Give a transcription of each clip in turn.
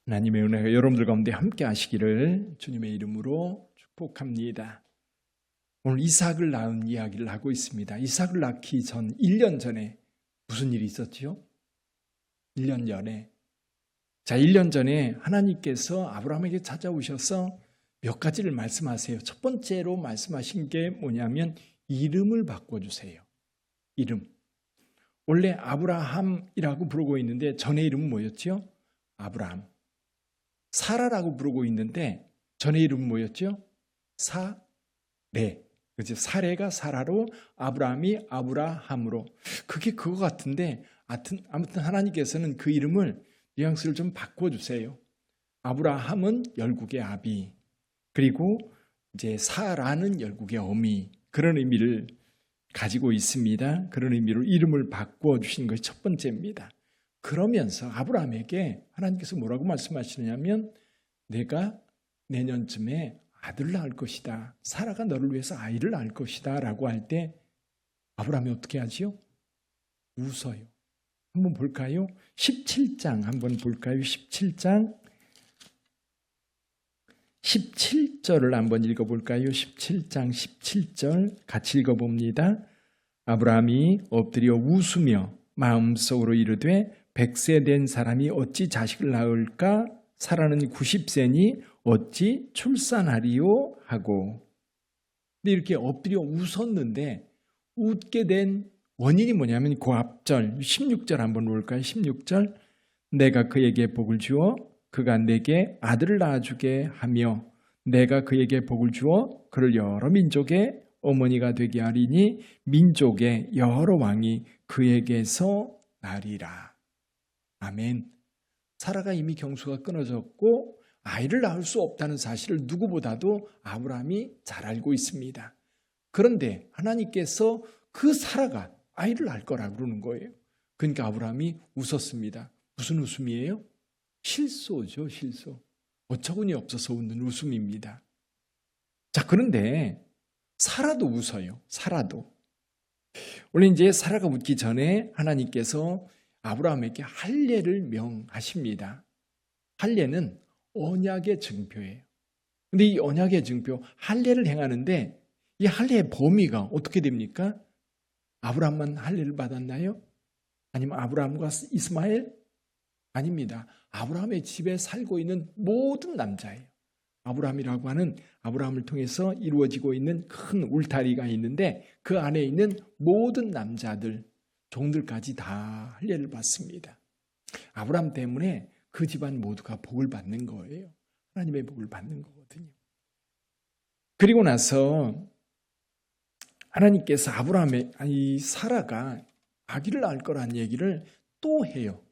하나님의 은혜가 여러분들 가운데 함께 하시기를 주님의 이름으로 축복합니다. 오늘 이삭을 낳은 이야기를 하고 있습니다. 이삭을 낳기 전 1년 전에 무슨 일이 있었지요? 1년 전에 1년 전에 하나님께서 아브라함에게 찾아오셔서 몇 가지를 말씀하세요. 첫 번째로 말씀하신 게 뭐냐면 이름을 바꿔주세요. 이름. 원래 아브라함이라고 부르고 있는데 전의 이름은 뭐였죠? 아브라함. 사라라고 부르고 있는데 전의 이름은 뭐였죠? 사레. 그렇죠? 사레가 사라로 아브라함이 아브라함으로. 그게 그거 같은데 아무튼 하나님께서는 그 이름을 뉘앙스를 좀 바꿔주세요. 아브라함은 열국의 아비, 그리고 이제 사라는 열국의 어미, 그런 의미를 가지고 있습니다. 그런 의미로 이름을 바꿔주신 것이 첫 번째입니다. 그러면서 아브라함에게 하나님께서 뭐라고 말씀하시느냐면 내가 내년쯤에 아들을 낳을 것이다. 사라가 너를 위해서 아이를 낳을 것이다 라고 할 때 아브라함이 어떻게 하지요? 웃어요. 한번 볼까요? 17장 한번 볼까요? 17장 17절을 한번 읽어볼까요? 17장 17절 같이 읽어봅니다. 아브라함이 엎드려 웃으며 마음속으로 이르되 100세 된 사람이 어찌 자식을 낳을까? 사라는 90세니 어찌 출산하리요? 하고. 근데 이렇게 엎드려 웃었는데 웃게 된 원인이 뭐냐면 그 앞절 16절 한번 볼까요? 16절 내가 그에게 복을 주어 그가 내게 아들을 낳아주게 하며 내가 그에게 복을 주어 그를 여러 민족의 어머니가 되게 하리니 민족의 여러 왕이 그에게서 나리라. 아멘. 사라가 이미 경수가 끊어졌고 아이를 낳을 수 없다는 사실을 누구보다도 아브라함이 잘 알고 있습니다. 그런데 하나님께서 그 사라가 아이를 낳을 거라고 그러는 거예요. 그러니까 아브라함이 웃었습니다. 무슨 웃음이에요? 실소죠, 실소. 어처구니 없어서 웃는 웃음입니다. 자, 그런데 사라도 웃어요. 사라도. 원래 이제 사라가 웃기 전에 하나님께서 아브라함에게 할례를 명하십니다. 할례는 언약의 증표예요. 근데 이 언약의 증표, 할례를 행하는데 이 할례의 범위가 어떻게 됩니까? 아브라함만 할례를 받았나요? 아니면 아브라함과 이스마엘? 아닙니다. 아브라함의 집에 살고 있는 모든 남자예요. 아브라함이라고 하는 아브라함을 통해서 이루어지고 있는 큰 울타리가 있는데 그 안에 있는 모든 남자들, 종들까지 다 할례를 받습니다. 아브라함 때문에 그 집안 모두가 복을 받는 거예요. 하나님의 복을 받는 거거든요. 그리고 나서 하나님께서 이 사라가 아기를 낳을 거라는 얘기를 또 해요.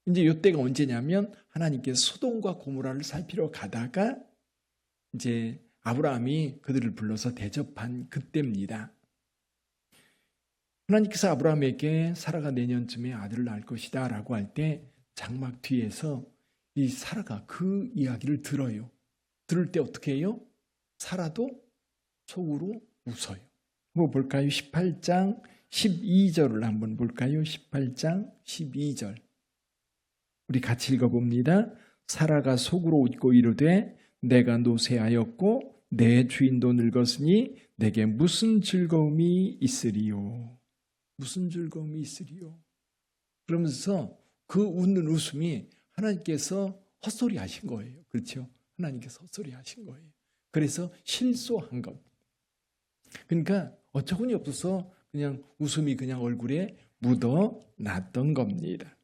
이제 이때가 언제냐면 하나님께서 소돔과 고모라를 살피러 가다가 이제 아브라함이 그들을 불러서 대접한 그때입니다. 하나님께서 아브라함에게 사라가 내년쯤에 아들을 낳을 것이다 라고 할 때 장막 뒤에서 이 사라가 그 이야기를 들어요. 들을 때 어떻게 해요? 사라도 속으로 웃어요. 한번 볼까요? 18장 12절을 한번 볼까요? 18장 12절. 우리 같이 읽어봅니다. 사라가 속으로 웃고 이르되 내가 노쇠하였고 내 주인도 늙었으니 내게 무슨 즐거움이 있으리요? 무슨 즐거움이 있으리요? 그러면서 그 웃는 웃음이 하나님께서 헛소리 하신 거예요. 그렇죠? 하나님께서 헛소리 하신 거예요. 그래서 실소한 것. 그러니까 어처구니 없어서 그냥 웃음이 그냥 얼굴에 묻어났던 겁니다.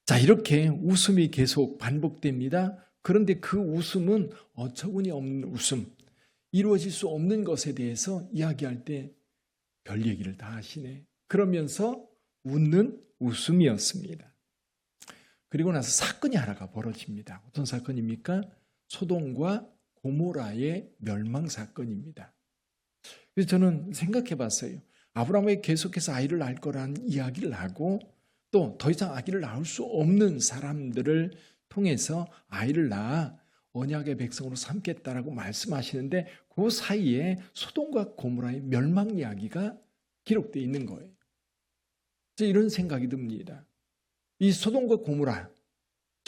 자, 이렇게 웃음이 계속 반복됩니다. 그런데 그 웃음은 어처구니 없는 웃음, 이루어질 수 없는 것에 대해서 이야기할 때 별 얘기를 다 하시네. 그러면서 웃는 웃음이었습니다. 그리고 나서 사건이 하나가 벌어집니다. 어떤 사건입니까? 소돔과 고모라의 멸망 사건입니다. 그래서 저는 생각해 봤어요. 아브라함이 계속해서 아이를 낳을 거라는 이야기를 하고 또 더 이상 아기를 낳을 수 없는 사람들을 통해서 아이를 낳아 언약의 백성으로 삼겠다라고 말씀하시는데 그 사이에 소돔과 고모라의 멸망 이야기가 기록되어 있는 거예요. 이런 생각이 듭니다. 이 소돔과 고모라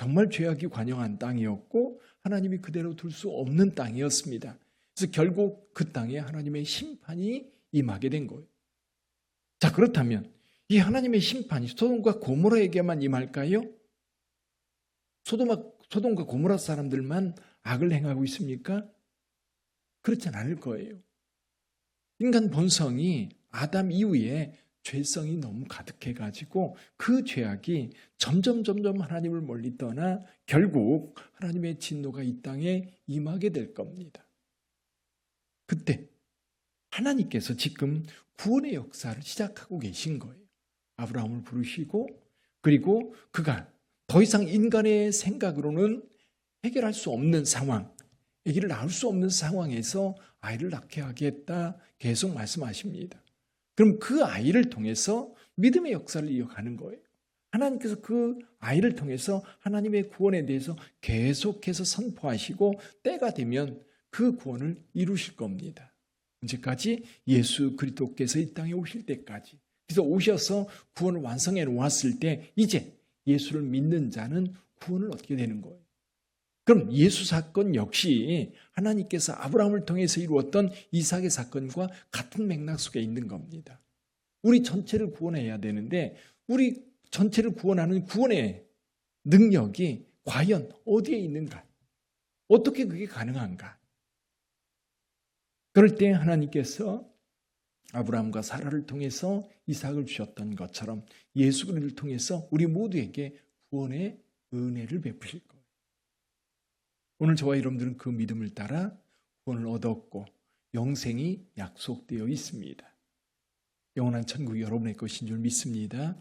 정말 죄악이 관영한 땅이었고 하나님이 그대로 둘 수 없는 땅이었습니다. 그래서 결국 그 땅에 하나님의 심판이 임하게 된 거예요. 자, 그렇다면 이 하나님의 심판이 소돔과 고모라에게만 임할까요? 소돔과 고모라 사람들만 악을 행하고 있습니까? 그렇진 않을 거예요. 인간 본성이 아담 이후에 죄성이 너무 가득해가지고 그 죄악이 점점 하나님을 멀리 떠나 결국 하나님의 진노가 이 땅에 임하게 될 겁니다. 그때 하나님께서 지금 구원의 역사를 시작하고 계신 거예요. 아브라함을 부르시고 그리고 그가 더 이상 인간의 생각으로는 해결할 수 없는 상황, 아기를 낳을 수 없는 상황에서 아이를 낳게 하겠다 계속 말씀하십니다. 그럼 그 아이를 통해서 믿음의 역사를 이어가는 거예요. 하나님께서 그 아이를 통해서 하나님의 구원에 대해서 계속해서 선포하시고 때가 되면 그 구원을 이루실 겁니다. 언제까지? 예수 그리스도께서 이 땅에 오실 때까지. 그래서 오셔서 구원을 완성해 놓았을 때 이제 예수를 믿는 자는 구원을 얻게 되는 거예요. 그럼 예수 사건 역시 하나님께서 아브라함을 통해서 이루었던 이삭의 사건과 같은 맥락 속에 있는 겁니다. 우리 전체를 구원해야 되는데 우리 전체를 구원하는 구원의 능력이 과연 어디에 있는가? 어떻게 그게 가능한가? 그럴 때 하나님께서 아브라함과 사라를 통해서 이삭을 주셨던 것처럼 예수 그리스도를 통해서 우리 모두에게 구원의 은혜를 베푸실 거예요. 오늘 저와 여러분들은 그 믿음을 따라 구원을 얻었고 영생이 약속되어 있습니다. 영원한 천국이 여러분의 것인 줄 믿습니다.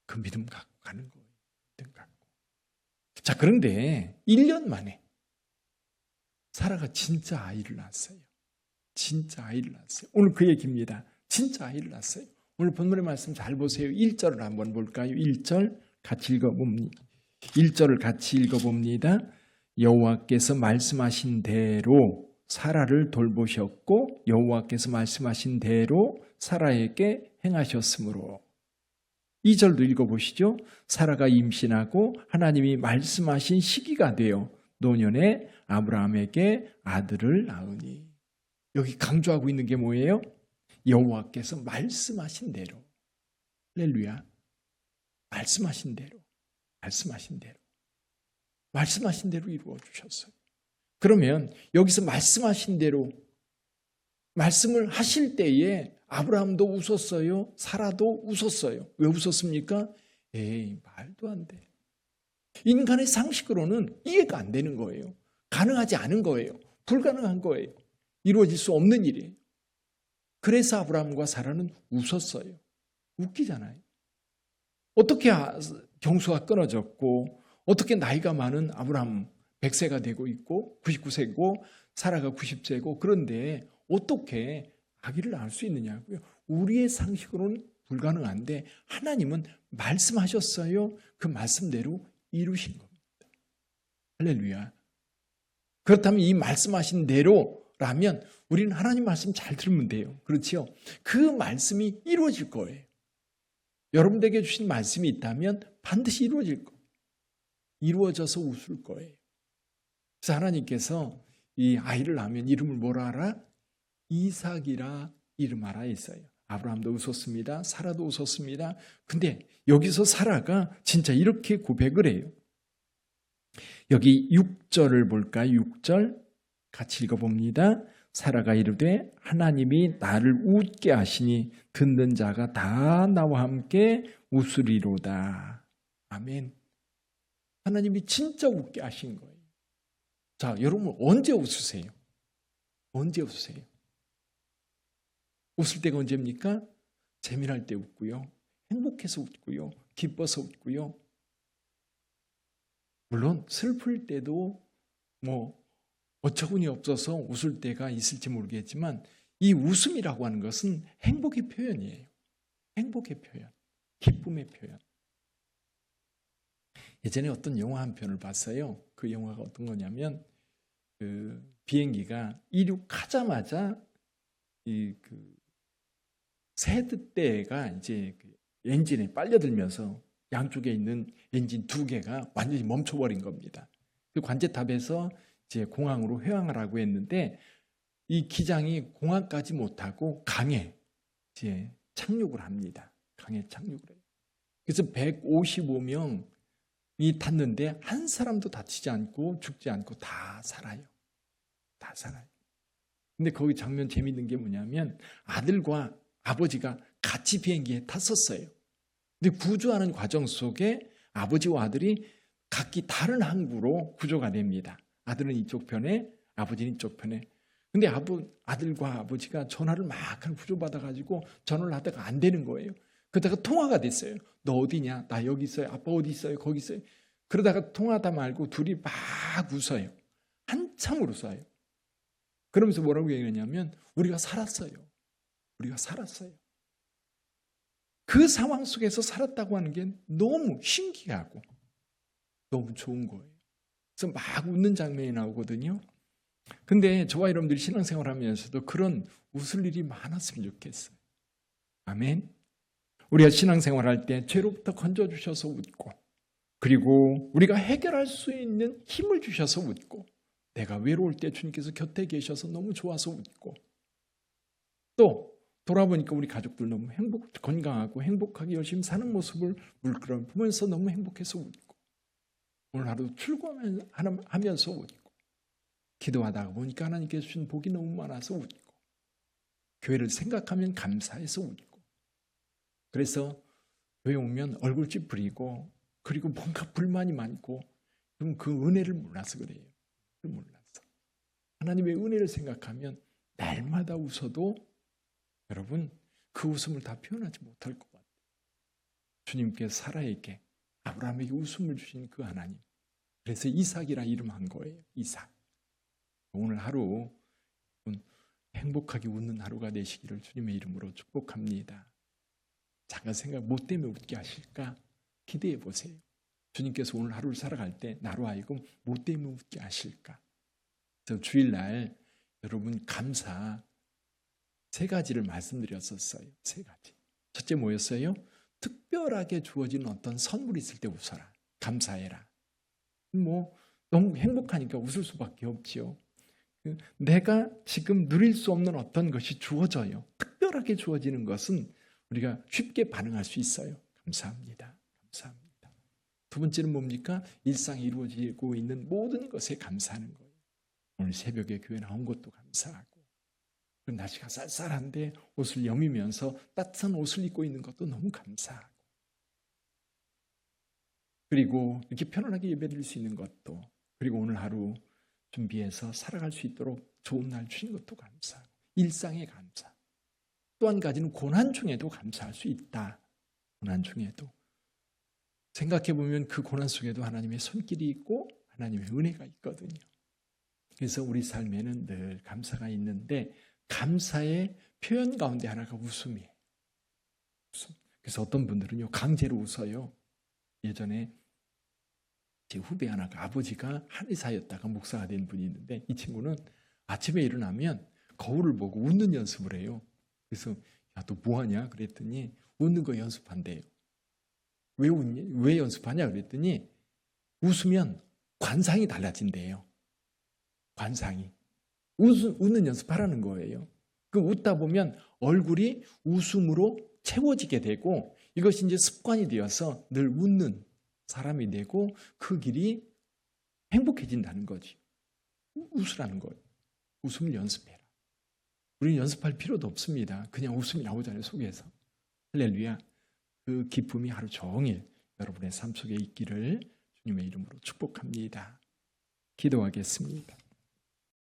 그 믿음 갖고 가는 거예요. 믿음 갖고. 자, 그런데 1년 만에 사라가 진짜 아이를 낳았어요. 진짜 아이를 낳았어요. 오늘 그 얘기입니다. 진짜 아이를 낳았어요. 오늘 본문의 말씀 잘 보세요. 1절을 한번 볼까요? 1절 같이 읽어봅니다. 1절을 같이 읽어봅니다. 여호와께서 말씀하신 대로 사라를 돌보셨고 여호와께서 말씀하신 대로 사라에게 행하셨으므로. 2절도 읽어보시죠. 사라가 임신하고 하나님이 말씀하신 시기가 되어 노년에 아브라함에게 아들을 낳으니. 여기 강조하고 있는 게 뭐예요? 여호와께서 말씀하신 대로. 할렐루야. 말씀하신 대로. 말씀하신 대로. 말씀하신 대로 이루어 주셨어요. 그러면 여기서 말씀하신 대로 말씀을 하실 때에 아브라함도 웃었어요. 사라도 웃었어요. 왜 웃었습니까? 에이, 말도 안 돼. 인간의 상식으로는 이해가 안 되는 거예요. 가능하지 않은 거예요. 불가능한 거예요. 이루어질 수 없는 일이에요. 그래서 아브라함과 사라는 웃었어요. 웃기잖아요. 어떻게 경수가 끊어졌고 어떻게 나이가 많은 아브라함 100세가 되고 있고 99세고 사라가 90세고 그런데 어떻게 아기를 낳을 수 있느냐고요. 우리의 상식으로는 불가능한데 하나님은 말씀하셨어요. 그 말씀대로 이루신 겁니다. 할렐루야. 그렇다면 이 말씀하신 대로라면 우리는 하나님 말씀 잘 들으면 돼요. 그렇죠? 그 말씀이 이루어질 거예요. 여러분에게 주신 말씀이 있다면 반드시 이루어질 거예요. 이루어져서 웃을 거예요. 그래서 하나님께서 이 아이를 낳으면 이름을 뭐라 하라? 이삭이라 이름하라 했어요. 아브라함도 웃었습니다. 사라도 웃었습니다. 근데 여기서 사라가 진짜 이렇게 고백을 해요. 여기 6절을 볼까요? 6절 같이 읽어봅니다. 사라가 이르되 하나님이 나를 웃게 하시니 듣는 자가 다 나와 함께 웃으리로다. 아멘. 하나님이 진짜 웃게 하신 거예요. 자, 여러분 언제 웃으세요? 언제 웃으세요? 웃을 때가 언제입니까? 재미날 때 웃고요. 행복해서 웃고요. 기뻐서 웃고요. 물론 슬플 때도 어처구니 없어서 웃을 때가 있을지 모르겠지만 이 웃음이라고 하는 것은 행복의 표현이에요. 행복의 표현, 기쁨의 표현. 예전에 어떤 영화 한 편을 봤어요. 그 영화가 어떤 거냐면 그 비행기가 이륙하자마자 그 새드대가 이제 그 엔진에 빨려들면서 양쪽에 있는 엔진 2개가 완전히 멈춰버린 겁니다. 그 관제탑에서 이제 공항으로 회항하라고 했는데 이 기장이 공항까지 못하고 강에 이제 착륙을 합니다. 강에 착륙을 해요. 그래서 155명이 탔는데 한 사람도 다치지 않고 죽지 않고 다 살아요. 다 살아요. 근데 거기 장면 재밌는 게 뭐냐면 아들과 아버지가 같이 비행기에 탔었어요. 근데 구조하는 과정 속에 아버지와 아들이 각기 다른 항구로 구조가 됩니다. 아들은 이쪽 편에, 아버지는 이쪽 편에. 근데 아들과 아버지가 전화를 막 구조받아가지고 전화를 하다가 안 되는 거예요. 그러다가 통화가 됐어요. 너 어디냐? 나 여기 있어요. 아빠 어디 있어요? 거기 있어요. 그러다가 통화하다 말고 둘이 막 웃어요. 한참 웃어요. 그러면서 뭐라고 얘기하냐면 우리가 살았어요. 우리가 살았어요. 그 상황 속에서 살았다고 하는 게 너무 신기하고 너무 좋은 거예요. 그래서 막 웃는 장면이 나오거든요. 근데 저와 여러분들이 신앙생활 하면서도 그런 웃을 일이 많았으면 좋겠어요. 아멘. 우리가 신앙생활 할 때 죄로부터 건져주셔서 웃고, 그리고 우리가 해결할 수 있는 힘을 주셔서 웃고, 내가 외로울 때 주님께서 곁에 계셔서 너무 좋아서 웃고, 또 돌아보니까 우리 가족들 너무 건강하고 행복하게 열심히 사는 모습을 물끄러미 보면서 너무 행복해서 웃고, 오늘 하루 출근하면서 웃고, 기도하다가 보니까 하나님께서 주신 복이 너무 많아서 웃고, 교회를 생각하면 감사해서 웃고, 그래서 교회 오면 얼굴 찌푸리고, 그리고 뭔가 불만이 많고, 그럼 그 은혜를 몰라서 그래요. 몰라서. 하나님의 은혜를 생각하면 날마다 웃어도 여러분 그 웃음을 다 표현하지 못할 것 같아요. 주님께 사라에게, 아브라함에게 웃음을 주신 그 하나님. 그래서 이삭이라 이름한 거예요. 이삭. 오늘 하루 행복하게 웃는 하루가 되시기를 주님의 이름으로 축복합니다. 잠깐 생각, 뭐 때문에 웃게 하실까? 기대해 보세요. 주님께서 오늘 하루를 살아갈 때 나로 하여금 뭐 때문에 웃게 하실까? 그래서 주일날 여러분 감사 3가지를 말씀드렸었어요. 3가지. 첫째 뭐였어요? 특별하게 주어진 어떤 선물이 있을 때 웃어라. 감사해라. 뭐 너무 행복하니까 웃을 수밖에 없지요. 내가 지금 누릴 수 없는 어떤 것이 주어져요. 특별하게 주어지는 것은 우리가 쉽게 반응할 수 있어요. 감사합니다. 감사합니다. 2번째는 뭡니까? 일상에 이루어지고 있는 모든 것에 감사하는 거예요. 오늘 새벽에 교회 나온 것도 감사하고, 날씨가 쌀쌀한데 옷을 여미면서 따뜻한 옷을 입고 있는 것도 너무 감사하고, 그리고 이렇게 편안하게 예배드릴 수 있는 것도, 그리고 오늘 하루 준비해서 살아갈 수 있도록 좋은 날 주신 것도 감사하고, 일상의 감사. 또 한 가지는 고난 중에도 감사할 수 있다. 고난 중에도. 생각해보면 그 고난 속에도 하나님의 손길이 있고 하나님의 은혜가 있거든요. 그래서 우리 삶에는 늘 감사가 있는데, 감사의 표현 가운데 하나가 웃음이에요. 웃음. 그래서 어떤 분들은요, 강제로 웃어요. 예전에 제 후배 하나가, 아버지가 한의사였다가 목사가 된 분이 있는데, 이 친구는 아침에 일어나면 거울을 보고 웃는 연습을 해요. 그래서 야, 너 뭐하냐? 그랬더니 웃는 거 연습한대요. 왜 웃니? 왜 연습하냐? 그랬더니 웃으면 관상이 달라진대요. 관상이. 웃는 연습하라는 거예요. 그 웃다 보면 얼굴이 웃음으로 채워지게 되고, 이것이 이제 습관이 되어서 늘 웃는 사람이 되고, 그 길이 행복해진다는 거지. 웃으라는 거예요. 웃음을 연습해라. 우리는 연습할 필요도 없습니다. 그냥 웃음이 나오잖아요, 속에서. 할렐루야. 그 기쁨이 하루 종일 여러분의 삶 속에 있기를 주님의 이름으로 축복합니다. 기도하겠습니다.